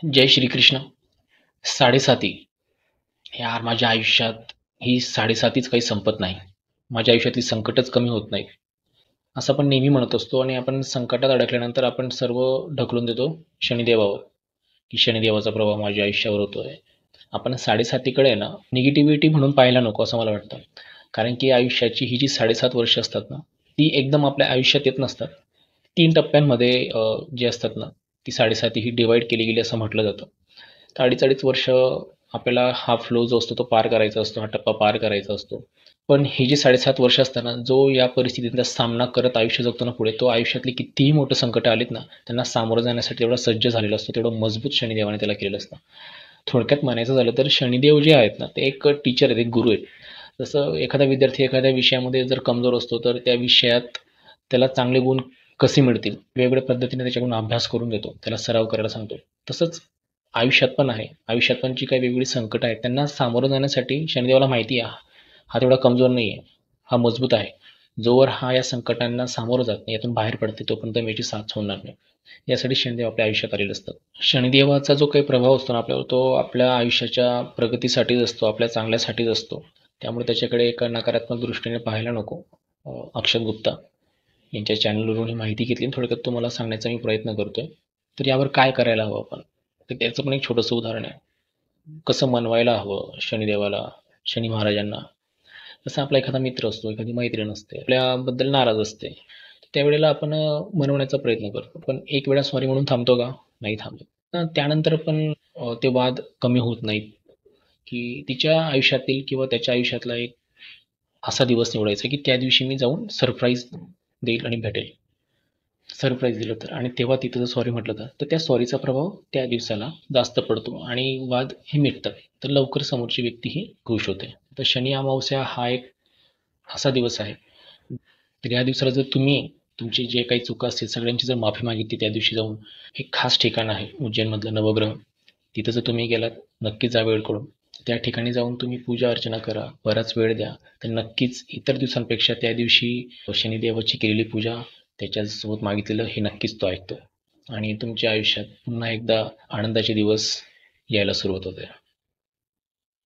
जय श्रीकृष्ण. साडेसाती. यार माझ्या आयुष्यात ही साडेसातीच काही संपत नाही. माझ्या आयुष्यातली संकटच कमी होत नाहीत. असं आपण नेहमी म्हणत असतो आणि आपण संकटात अडकल्यानंतर आपण सर्व ढकलून देतो शनिदेवावर, की शनिदेवाचा प्रभाव माझ्या आयुष्यावर होतोय. आपण साडेसातीकडे ना निगेटिव्हिटी म्हणून पाहायला नको असं मला वाटतं. कारण की आयुष्याची ही जी 7.5 वर्ष असतात ना, ती एकदम आपल्या आयुष्यात येत नसतात. 3 टप्प्यांमध्ये जे असतात ना, ती साडेसाती ही डिव्हाईड केली गेली असं म्हटलं जातं. तर अडीच अडीच वर्ष आपल्याला हा फ्लो जो असतो तो पार करायचा असतो, हा टप्पा पार करायचा असतो. पण हे जे 7.5 वर्ष असताना जो या परिस्थितीचा सामना करत आयुष्य जगतो ना पुढे, तो आयुष्यातली कितीही मोठं संकट आलीत ना, त्यांना सामोरं जाण्यासाठी तेवढा सज्ज झालेला असतो, तेवढं मजबूत शनिदेवाने त्याला केलेलं असतं. थोडक्यात म्हणायचं झालं तर शनिदेव जे आहेत ना, ते एक टीचर आहेत, एक गुरु आहेत. जसं एखादा विद्यार्थी एखाद्या विषयामध्ये जर कमजोर असतो, तर त्या विषयात त्याला चांगले गुण कसे मिळतील, वेगवेगळ्या पद्धतीने त्याच्याकडून अभ्यास करून घेतो, त्याला सराव करायला सांगतो. तसंच आयुष्यात पण आहे. आयुष्यात पण जी काही वेगवेगळी संकट आहेत, त्यांना सामोरं जाण्यासाठी शनिदेवाला माहिती आहे, हा तेवढा कमजोर नाही आहे, हा मजबूत आहे. जोवर हा या संकटांना सामोरं जात नाही, यातून बाहेर पडते, तोपर्यंत मी याची साथ सोडणार नाही. यासाठी शनिदेव आपल्या आयुष्यात आलेले असतात. शनिदेवाचा जो काही प्रभाव असतो ना आपल्यावर, तो आपल्या आयुष्याच्या प्रगतीसाठीच असतो, आपल्या चांगल्यासाठीच असतो. त्यामुळे त्याच्याकडे एका नकारात्मक दृष्टीने पाहायला नको. अक्षत गुप्ता यांच्या चॅनलवरून ही माहिती घेतली, थोडक्यात तुम्हाला सांगण्याचा मी प्रयत्न करतोय. तर यावर काय करायला हवं आपण, तर त्याचं पण एक छोटंसं उदाहरण आहे. कसं मनवायला हवं शनिदेवाला, शनी महाराजांना. जसं आपला एखादा मित्र असतो, एखादी मैत्रीण असते, आपल्याबद्दल नाराज असते, त्यावेळेला आपण मनवण्याचा प्रयत्न करतो. पण एक वेळा सॉरी म्हणून थांबतो का? नाही थांबत. त्यानंतर पण ते वाद कमी होत नाहीत, की तिच्या आयुष्यातील किंवा त्याच्या आयुष्यातला एक असा दिवस निवडायचा, की त्या दिवशी मी जाऊन सरप्राईज देईल आणि भेटेल. सरप्राईज दिलं तर आणि तेव्हा तिथं जर सॉरी म्हटलं तर त्या सॉरीचा प्रभाव त्या दिवसाला जास्त पडतो आणि वाद हे मिटतात. तर लवकर समोरची व्यक्ती ही खुश होते. तर शनी अमावस्या हा एक असा दिवस आहे. तर या दिवसाला जर तुम्ही तुमची जे काही चुका असतील सगळ्यांची जर माफी मागितली त्या दिवशी जाऊन, एक खास ठिकाण आहे उज्जैनमधलं नवग्रह. तिथं जर तुम्ही गेलात, नक्कीच जा वेळ काढून. त्या ठिकाणी जाऊन तुम्ही पूजा अर्चना करा, बराच वेळ द्या. तर नक्कीच इतर दिवसांपेक्षा त्या दिवशी शनिदेवाची केलेली पूजा, त्याच्यासोबत मागितलेलं हे नक्कीच तो ऐकतो आणि तुमच्या आयुष्यात पुन्हा एकदा आनंदाचे दिवस यायला सुरुवात होते.